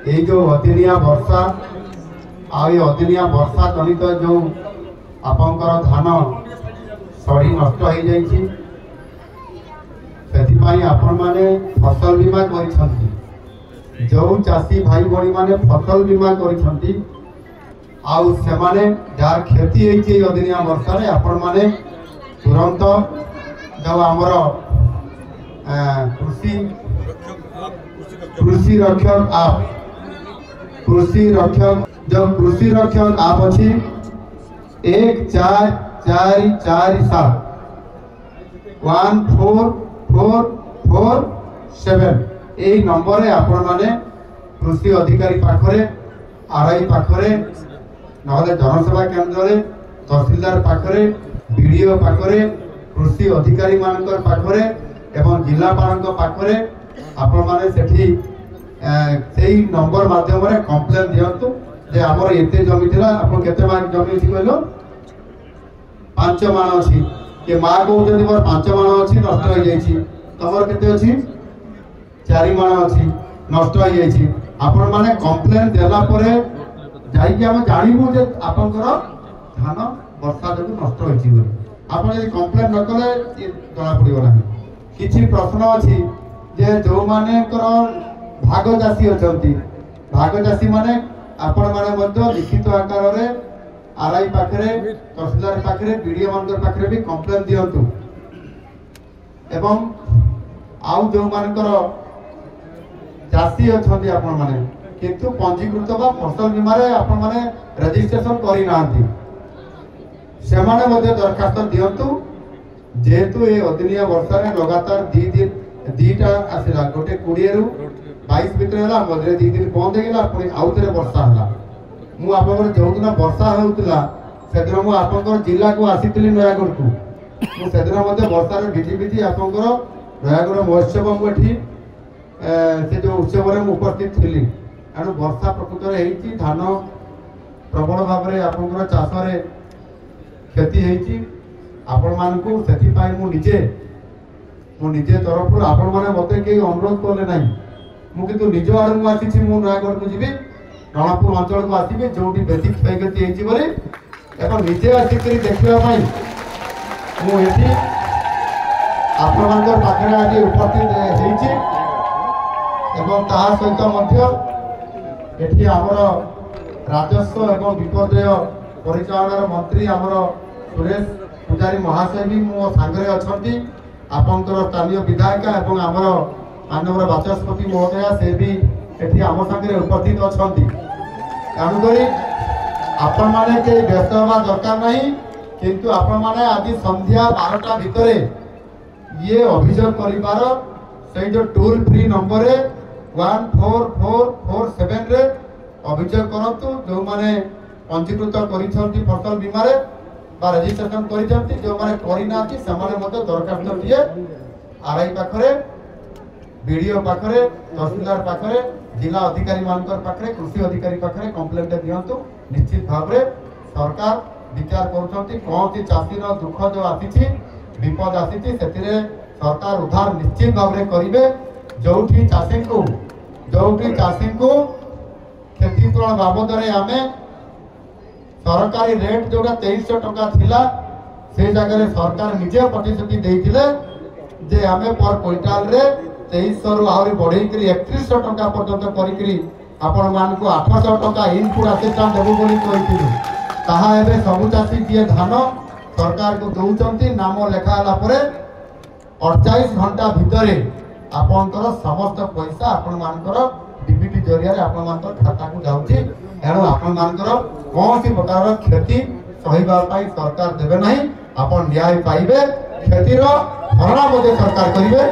ये जो अदिनिया वर्षा अदिनिया वर्षा जनित जो आपंकर धान सड़ी नष्ट हो जाइए आपण माने फसल बीमा करिसंती जो चाषी भाई बड़ी माने फसल बीमा करिसंती आउ सेमाने जार क्षति होइछे अदिनिया वर्षा रे आपण माने तुरंत जो आमर कृषि रक्षक आप अच्छी 14447 14447 यही नंबर रे आपण माने कृषि अधिकारी पाखरे आरआई पाखरे नहले जनसेवा केंद्र रे तहसीलदार पाखरे बीडीओ पाखरे कृषि अधिकारी मानकर पाखरे एवं जिलापाल पाखरे आपण माने सेठी सेही नंबर माध्यम रे कंप्लेन दियंतु जे हमर एते जमी थिला आपण केते मान जमी छी कहलो 5 मान अछि के मा को जदी मोर 5 मान अछि नष्ट हो जाई छी तमर केते अछि 4 मान अछि नष्ट हो जाई छी आपण माने कंप्लेन देला परे जाई कि हम जानिबु जे आपनकर धान वर्षा जदि नष्ट होई छी आपण यदि कंप्लेन न कले जणा पड़िबो नाही किछि प्रश्न अछि जे जो माने कर भाग चाषी अछंती भाग चाषी माने आपण माने मध्य लिखित आकार रे आरआई पाखरे तहसीलदार पाखरे बीडीओ मानकर पाखरे भी कंप्लेन दियंतु एवं आउ जो मानकर चाषी अछंती आपण माने किंतु पंजीकृत बा फसल बीमा रे आपण माने रजिस्ट्रेशन करि नांती सेमाने मध्य दरखास्त दियंतु जेतु ए अदिनिया वर्षा रे लगातार दीटा आसिला गोटे 20 रु 22 भीतर हला मधे 2 दिन बंद हेला पुनी आउतरे वर्षा हला मु आपन जो दिन वर्षा होउतला सेदिन मु आपन जिला को आसीतली नयागढ़ को मु सेदिन मधे वर्षा रे भिजी आपन नयागढ़ महोत्सव मु एठी से जो उत्सव रे मु उपस्थित थिली एनु वर्षा प्रकृत रे हेची धान प्रबल भाव रे आपन चाष रे क्षति हेची आपण मानकू सेथि पाई मु निजे तरफ आपण माने मते के अनुरोध करले नाही मु किंतु निज आडू आसी मु नयागढ़ को जीवी रणपुर अंचल को आसीबे जोटी बेसिक क्षयक्षति हेची बोले एवं निजे आसी करी देखिबा पाई मु एठी आपण मानकर पाखरे आदि उपस्थित हेची एवं ताहा सहित मध्य एठी हमर राजस्व एवं विपर्यय परिचालन मंत्री हमर सुरेश पुजारी महाशय भी मो सांगरे अछंती आपनकर स्थानीय विधायक एवं हमर माननीय बाचस्पति महोदय से भी एठी आम संगे उपस्थित अछंती तेणु करी आपण माने के व्यस्त होगा दरकार नहीं किंतु आपण माने आज संध्या 12टा भितरे ये अभियोग करिवार से जो टोल फ्री नंबर 14447 रे अभियोग करंतु जो माने पंजीकृत करिसंती फसल बीमा रे बा रजिस्ट्रेशन करिसंती जो माने करिनाती समाने मते दरखास्त दिए आरआई पाखरे बीडीओ पाखरे तहसीलदार पाखरे जिला अधिकारी मानकर पाखरे कृषि अधिकारी पाखरे कंप्लेंट दियंतु निश्चित भाव रे सरकार विचार करूछंती कोनसी चाषी रो दुख जो आसीछि विपद आसीछि सेतिरे सरकार उद्धार निश्चित भाव रे करिवे जोठी चाषी को क्षतिपूरण बाबद रे आमे सरकारी रेट जोटा 2300 टका थिला से जगह रे सरकार निजे प्रतिश्रुति देइथिले जे आमे पर क्विंटाल रे 2300 रु आउरी बढ़ई करी 3100 टका पर्यंत करी आपण मान को 800 टका इनपुट असिस्टेंट देबो बोली कहिथिलु ताहा एबे सबु चासी दिए धान सरकार को दउचंती नाम लेखाला परे 48 घंटा भितरे आपनकर समस्त पैसा आपण मानकर डीबीटी जरिया रे आपण मानकर खाता को जाउची एणु आपण मानकर कौन प्रकार क्षति सहीबा पाई सरकार देबे नहीं आपण न्याय पाइबे क्षतिर भरणा सरकार करिवे।